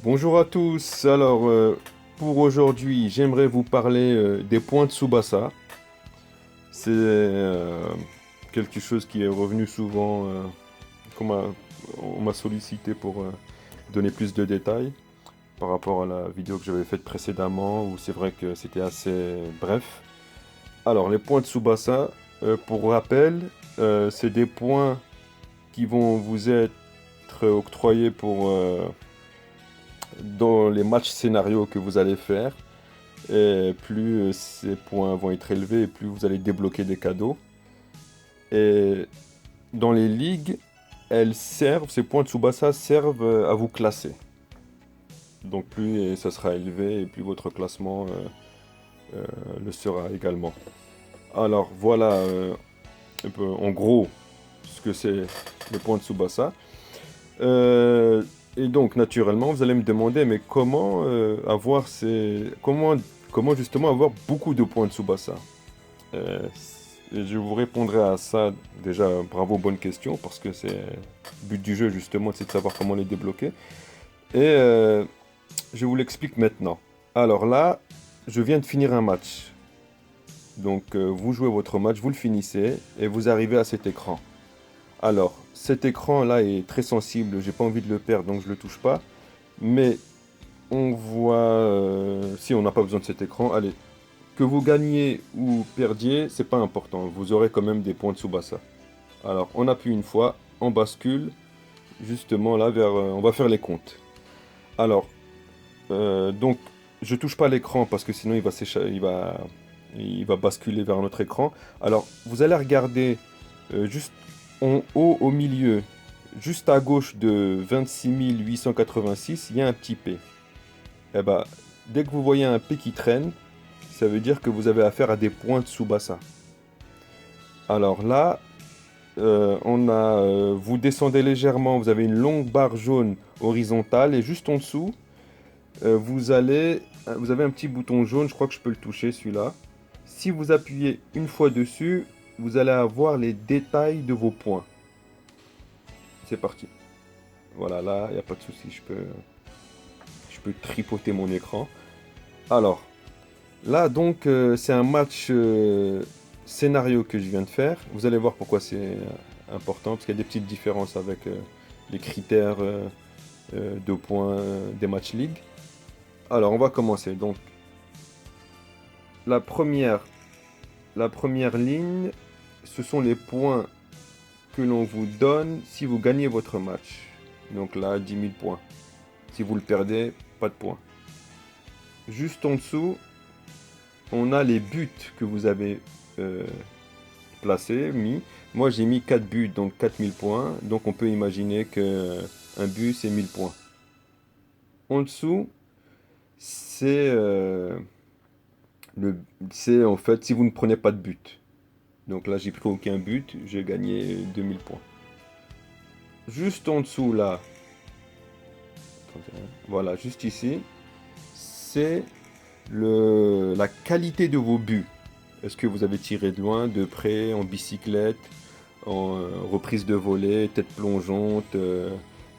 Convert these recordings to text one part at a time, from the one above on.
Bonjour à tous. Alors, pour aujourd'hui, j'aimerais vous parler des points de Tsubasa. C'est quelque chose qui est revenu souvent, qu'on m'a- on m'a sollicité pour donner plus de détails par rapport à la vidéo que j'avais faite précédemment, où c'est vrai que c'était assez bref. Alors, les points de Tsubasa, pour rappel, c'est des points qui vont vous être octroyés dans les matchs scénarios que vous allez faire. Et plus ces points vont être élevés, et plus vous allez débloquer des cadeaux. Et dans les ligues, ces points de Tsubasa servent à vous classer. Donc plus ça sera élevé, et plus votre classement le sera également. Alors voilà un peu, en gros ce que c'est le point de Tsubasa. Euh, et donc naturellement, vous allez me demander, mais comment justement avoir beaucoup de points de Tsubasa? Euh, et je vous répondrai à ça déjà, bravo, bonne question, parce que c'est le but du jeu justement, c'est de savoir comment les débloquer. Et je vous l'explique maintenant. Alors là, je viens de finir un match. Donc vous jouez votre match, vous le finissez, et vous arrivez à cet écran. Alors, cet écran-là est très sensible, j'ai pas envie de le perdre, donc je le touche pas. Mais on voit, si on n'a pas besoin de cet écran, allez, que vous gagniez ou perdiez, c'est pas important, vous aurez quand même des points de Tsubasa. Alors, on appuie une fois, on bascule justement là vers. On va faire les comptes. Alors, donc, je touche pas l'écran parce que sinon il va basculer vers notre écran. Alors, vous allez regarder juste en haut au milieu, juste à gauche de 26 886, il y a un petit P. Eh ben, dès que vous voyez un P qui traîne, ça veut dire que vous avez affaire à des points de Tsubasa. Alors là, vous descendez légèrement, vous avez une longue barre jaune horizontale et juste en dessous, vous avez un petit bouton jaune, je crois que je peux le toucher celui-là. Si vous appuyez une fois dessus, vous allez avoir les détails de vos points. C'est parti. Voilà, là, il n'y a pas de souci, je peux tripoter mon écran. Alors, là donc, c'est un match scénario que je viens de faire. Vous allez voir pourquoi c'est important, parce qu'il y a des petites différences avec les critères de points des matchs league. Alors, on va commencer. Donc, la première, la première ligne, ce sont les points que l'on vous donne si vous gagnez votre match. Donc là, 10 000 points. Si vous le perdez, pas de points. Juste en dessous, on a les buts que vous avez euh, placés, mis. Moi, j'ai mis 4 buts, donc 4 000 points. Donc on peut imaginer que un but, c'est 1 000 points. En dessous, c'est le, c'est en fait si vous ne prenez pas de but. Donc là, j'ai pris aucun but, j'ai gagné 2 000 points. Juste en dessous, là, voilà, juste ici, c'est la qualité de vos buts. Est-ce que vous avez tiré de loin, de près, en bicyclette, en reprise de volée, tête plongeante,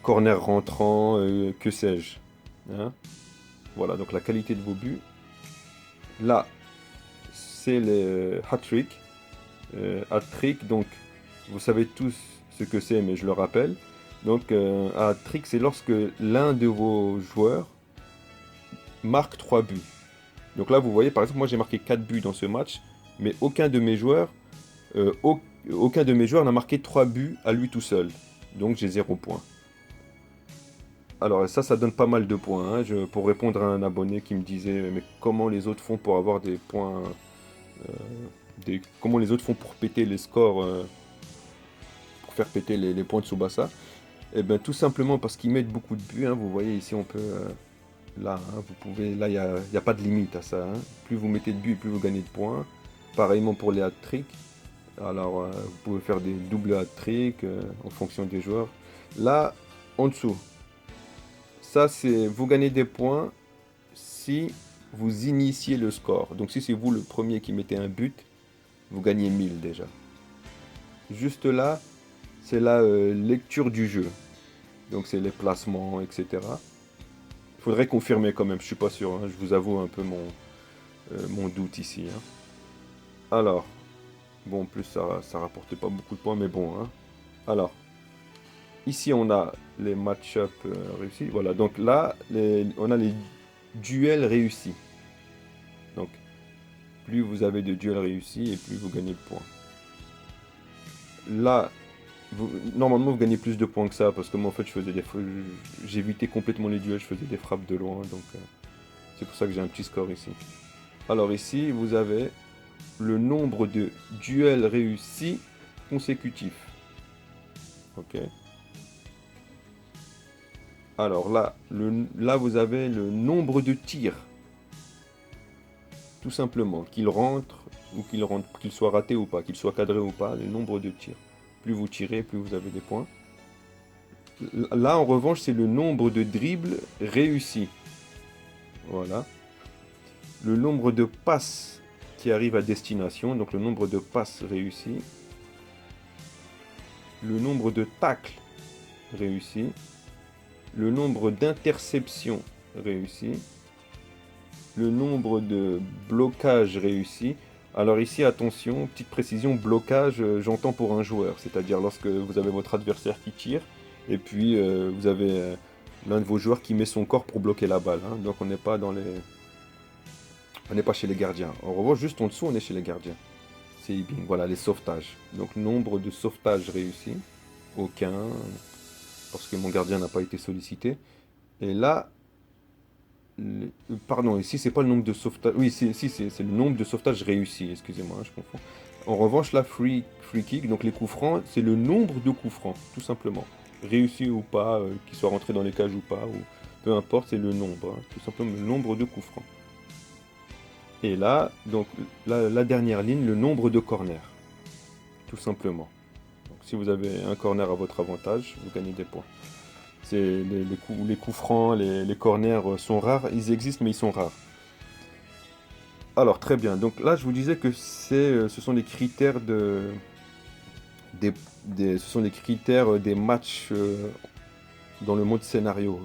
corner rentrant, que sais-je. Hein. Voilà, donc la qualité de vos buts. Là, c'est les hat-trick. Hat-trick, donc vous savez tous ce que c'est, mais je le rappelle. Donc un hat-trick, c'est lorsque l'un de vos joueurs marque 3 buts. Donc là, vous voyez, par exemple, moi j'ai marqué 4 buts dans ce match, mais euh, au- aucun de mes joueurs n'a marqué 3 buts à lui tout seul. Donc j'ai 0 points. Alors ça donne pas mal de points. Hein. Pour répondre à un abonné qui me disait, mais comment les autres font pour avoir des points, euh, comment les autres font pour péter les scores, pour faire péter les points de Tsubasa? Eh bien tout simplement parce qu'ils mettent beaucoup de buts. Hein. Vous voyez ici, on peut, là, hein, vous pouvez, là, il y a pas de limite à ça. Hein. Plus vous mettez de buts, plus vous gagnez de points. Pareillement pour les hat-tricks. Alors, vous pouvez faire des doubles hat-tricks en fonction des joueurs. Là, en dessous, ça c'est vous gagnez des points si vous initiez le score. Donc si c'est vous le premier qui mettez un but, vous gagnez 1000 déjà. Juste là, c'est la lecture du jeu. Donc c'est les placements, etc. Faudrait confirmer quand même, je suis pas sûr, hein. Je vous avoue un peu mon doute ici, hein. Alors, bon, en plus ça rapporte pas beaucoup de points, mais bon, hein. Alors, ici on a les match-up réussis. Voilà, donc là, on a les duels réussis. Donc, plus vous avez de duels réussis et plus vous gagnez de points. Là, normalement vous gagnez plus de points que ça parce que moi en fait j'évitais complètement les duels, je faisais des frappes de loin, donc c'est pour ça que j'ai un petit score ici. Alors ici vous avez le nombre de duels réussis consécutifs. Ok. Alors là, là vous avez le nombre de tirs, tout simplement, qu'il rentre ou qu'il soit raté ou pas, qu'il soit cadré ou pas, le nombre de tirs. Plus vous tirez, plus vous avez des points. Là, en revanche, c'est le nombre de dribbles réussis. Voilà. Le nombre de passes qui arrivent à destination, donc le nombre de passes réussies. Le nombre de tacles réussis. Le nombre d'interceptions réussies. Le nombre de blocages réussis. Alors ici, attention, petite précision, blocage, j'entends pour un joueur. C'est-à-dire lorsque vous avez votre adversaire qui tire, et puis vous avez l'un de vos joueurs qui met son corps pour bloquer la balle, hein. Donc on n'est pas dans les... On n'est pas chez les gardiens. En revanche, juste en dessous, on est chez les gardiens. C'est Ibing. Voilà, les sauvetages. Donc nombre de sauvetages réussis. Aucun. Parce que mon gardien n'a pas été sollicité. Et là... Pardon, ici c'est pas le nombre de sauvetages. Oui, c'est le nombre de sauvetages réussis. Excusez-moi, je confonds. En revanche, là, free kick, donc les coups francs, c'est le nombre de coups francs, tout simplement. Réussis ou pas, qu'ils soient rentrés dans les cages ou pas, ou peu importe, c'est le nombre, hein, tout simplement le nombre de coups francs. Et là, donc la dernière ligne, le nombre de corners, tout simplement. Donc, si vous avez un corner à votre avantage, vous gagnez des points. C'est les coups francs, les corners sont rares, ils existent mais ils sont rares. Alors très bien, donc là je vous disais que ce sont les critères ce sont les critères des matchs dans le mode scénario.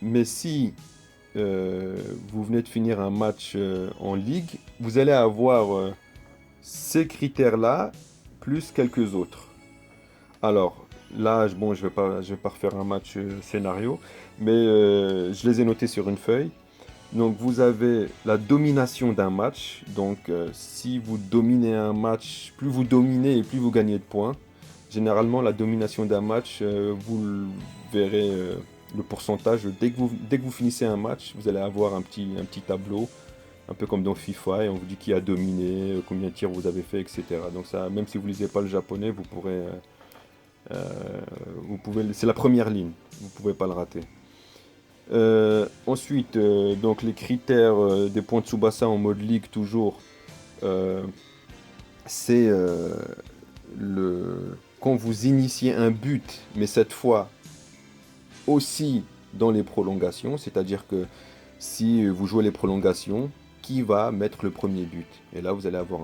Mais si vous venez de finir un match en ligue, vous allez avoir ces critères-là, plus quelques autres. Alors, là, bon, je vais pas refaire un match scénario, mais je les ai notés sur une feuille. Donc, vous avez la domination d'un match. Donc, si vous dominez un match, plus vous dominez et plus vous gagnez de points. Généralement, la domination d'un match, vous le verrez le pourcentage. Dès que vous finissez un match, vous allez avoir un petit tableau, un peu comme dans FIFA, et on vous dit qui a dominé, combien de tirs vous avez fait, etc. Donc, ça, même si vous ne lisez pas le japonais, vous pourrez... c'est la première ligne, vous ne pouvez pas le rater. Ensuite, donc les critères des points de Tsubasa en mode ligue toujours, c'est quand vous initiez un but, mais cette fois aussi dans les prolongations, c'est-à-dire que si vous jouez les prolongations, qui va mettre le premier but? Et là, vous allez avoir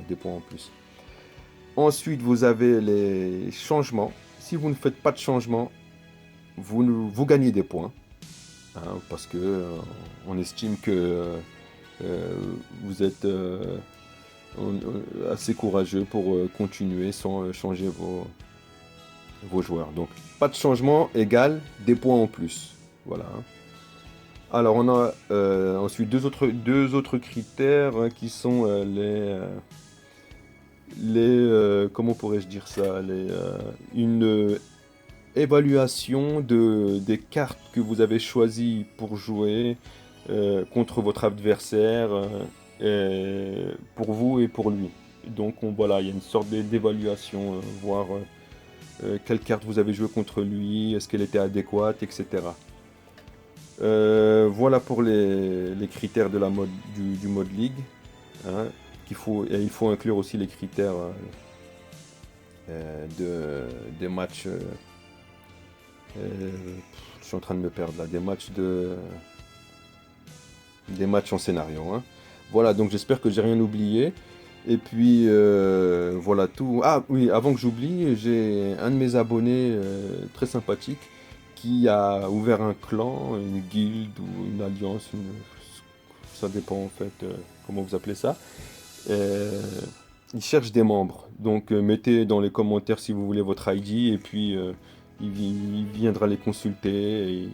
des points en plus. Ensuite, vous avez les changements. Si vous ne faites pas de changement, vous gagnez des points. Hein, parce que on estime que vous êtes assez courageux pour continuer sans changer vos joueurs. Donc, pas de changement égale des points en plus. Voilà. Hein. Alors, on a ensuite deux autres critères hein, qui sont comment pourrais-je dire ça, une évaluation des cartes que vous avez choisies pour jouer contre votre adversaire, pour vous et pour lui. Donc voilà, il y a une sorte d'évaluation, voir quelle carte vous avez joué contre lui, est-ce qu'elle était adéquate, etc. Voilà pour les critères de du mode ligue. Hein, et il faut inclure aussi les critères des matchs. Je suis en train de me perdre là, des matchs en scénario. Hein. Voilà, donc j'espère que j'ai rien oublié. Et puis voilà tout. Ah oui, avant que j'oublie, j'ai un de mes abonnés très sympathique qui a ouvert un clan, une guilde ou une alliance, ça dépend en fait comment vous appelez ça. Euh, il cherche des membres. Donc mettez dans les commentaires si vous voulez votre ID et puis il viendra les consulter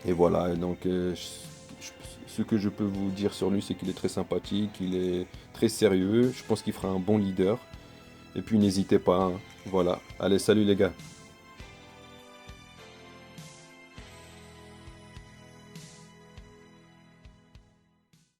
et voilà. Et donc ce que je peux vous dire sur lui, c'est qu'il est très sympathique, il est très sérieux. Je pense qu'il fera un bon leader. Et puis n'hésitez pas, hein. Voilà. Allez, salut les gars.